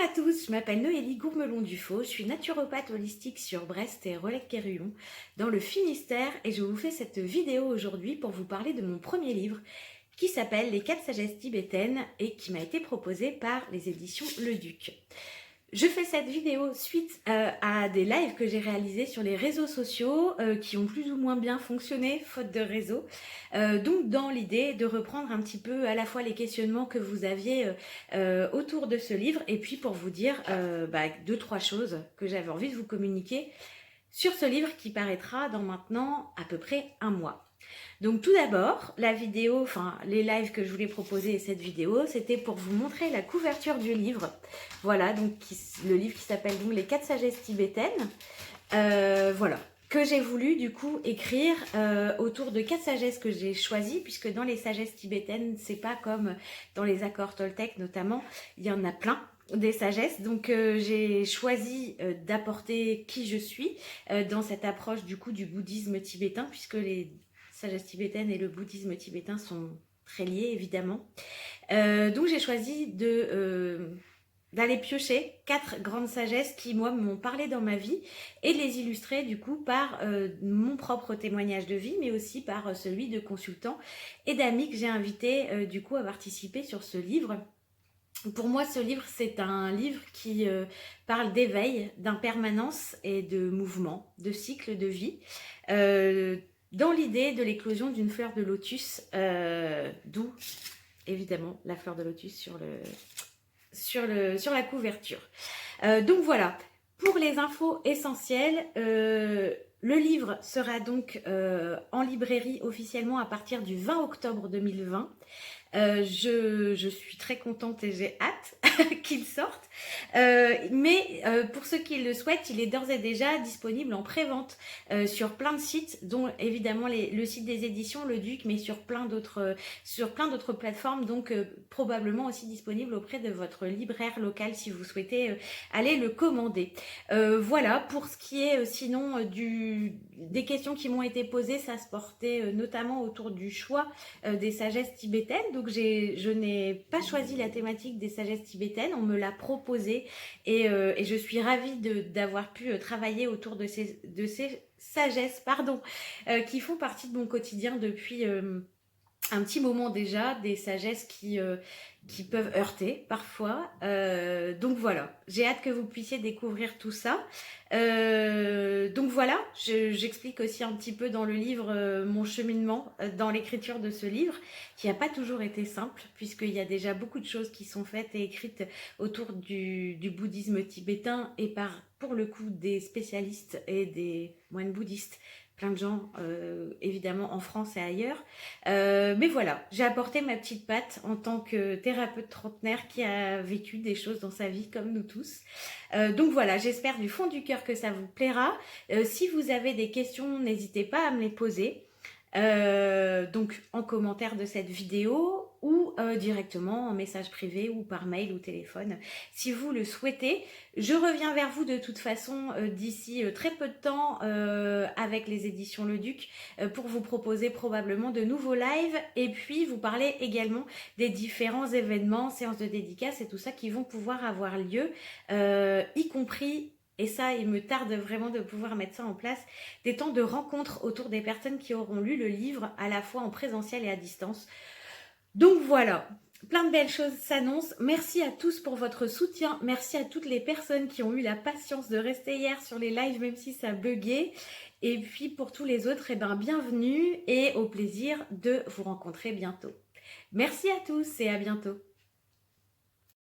à tous, je m'appelle Noélie Gourmelon-Dufaux, je suis naturopathe holistique sur Brest et Relecq-Kerhuon dans le Finistère et je vous fais cette vidéo aujourd'hui pour vous parler de mon premier livre qui s'appelle Les 4 sagesses tibétaines et qui m'a été proposé par les éditions Le Duc. Je fais cette vidéo suite à des lives que j'ai réalisés sur les réseaux sociaux qui ont plus ou moins bien fonctionné, faute de réseau. Donc dans l'idée de reprendre un petit peu à la fois les questionnements que vous aviez autour de ce livre et puis pour vous dire 2-3 choses que j'avais envie de vous communiquer sur ce livre qui paraîtra dans maintenant à peu près un mois. Donc tout d'abord, les lives que je voulais proposer et cette vidéo, c'était pour vous montrer la couverture du livre. Voilà, donc le livre qui s'appelle donc Les 4 sagesses tibétaines. Voilà, que j'ai voulu du coup écrire autour de 4 sagesses que j'ai choisies, puisque dans les sagesses tibétaines, c'est pas comme dans les accords Toltec notamment, il y en a plein des sagesses, donc j'ai choisi d'apporter qui je suis dans cette approche du coup du bouddhisme tibétain, puisque les sagesses tibétaines et le bouddhisme tibétain sont très liés évidemment. Donc j'ai choisi d'aller piocher 4 grandes sagesses qui moi m'ont parlé dans ma vie et de les illustrer du coup par mon propre témoignage de vie, mais aussi par celui de consultants et d'amis que j'ai invités du coup à participer sur ce livre. Pour moi, ce livre, c'est un livre qui parle d'éveil, d'impermanence et de mouvement, de cycle de vie, dans l'idée de l'éclosion d'une fleur de lotus, d'où évidemment la fleur de lotus sur la couverture. Donc voilà, pour les infos essentielles, le livre sera donc en librairie officiellement à partir du 20 octobre 2020. Je suis très contente et j'ai hâte qu'il sorte. Mais pour ceux qui le souhaitent, il est d'ores et déjà disponible en pré-vente sur plein de sites, dont évidemment le site des éditions Le Duc, mais sur plein d'autres plateformes, donc probablement aussi disponible auprès de votre libraire local si vous souhaitez aller le commander. Voilà, pour ce qui est sinon des questions qui m'ont été posées, ça se portait notamment autour du choix des sagesses tibétaines. Donc je n'ai pas choisi la thématique des sagesses tibétaines, on me l'a proposé et je suis ravie d'avoir pu travailler autour de ces sagesses qui font partie de mon quotidien depuis un petit moment déjà, des sagesses qui peuvent heurter parfois. Donc voilà, j'ai hâte que vous puissiez découvrir tout ça. Donc voilà, j'explique aussi un petit peu dans le livre mon cheminement dans l'écriture de ce livre, qui n'a pas toujours été simple, puisqu'il y a déjà beaucoup de choses qui sont faites et écrites autour du bouddhisme tibétain et pour le coup des spécialistes et des moines bouddhistes, plein de gens évidemment en France et ailleurs. Mais voilà, j'ai apporté ma petite patte en tant que thérapeute trentenaire qui a vécu des choses dans sa vie comme nous tous. Donc voilà, j'espère du fond du cœur que ça vous plaira. Si vous avez des questions, n'hésitez pas à me les poser. Donc en commentaire de cette vidéo ou directement en message privé ou par mail ou téléphone si vous le souhaitez. Je reviens vers vous de toute façon d'ici très peu de temps avec les éditions Le Duc pour vous proposer probablement de nouveaux lives et puis vous parler également des différents événements, séances de dédicaces et tout ça qui vont pouvoir avoir lieu, y compris. Et ça, il me tarde vraiment de pouvoir mettre ça en place, des temps de rencontre autour des personnes qui auront lu le livre, à la fois en présentiel et à distance. Donc voilà, plein de belles choses s'annoncent. Merci à tous pour votre soutien. Merci à toutes les personnes qui ont eu la patience de rester hier sur les lives, même si ça buguait. Et puis pour tous les autres, bienvenue et au plaisir de vous rencontrer bientôt. Merci à tous et à bientôt.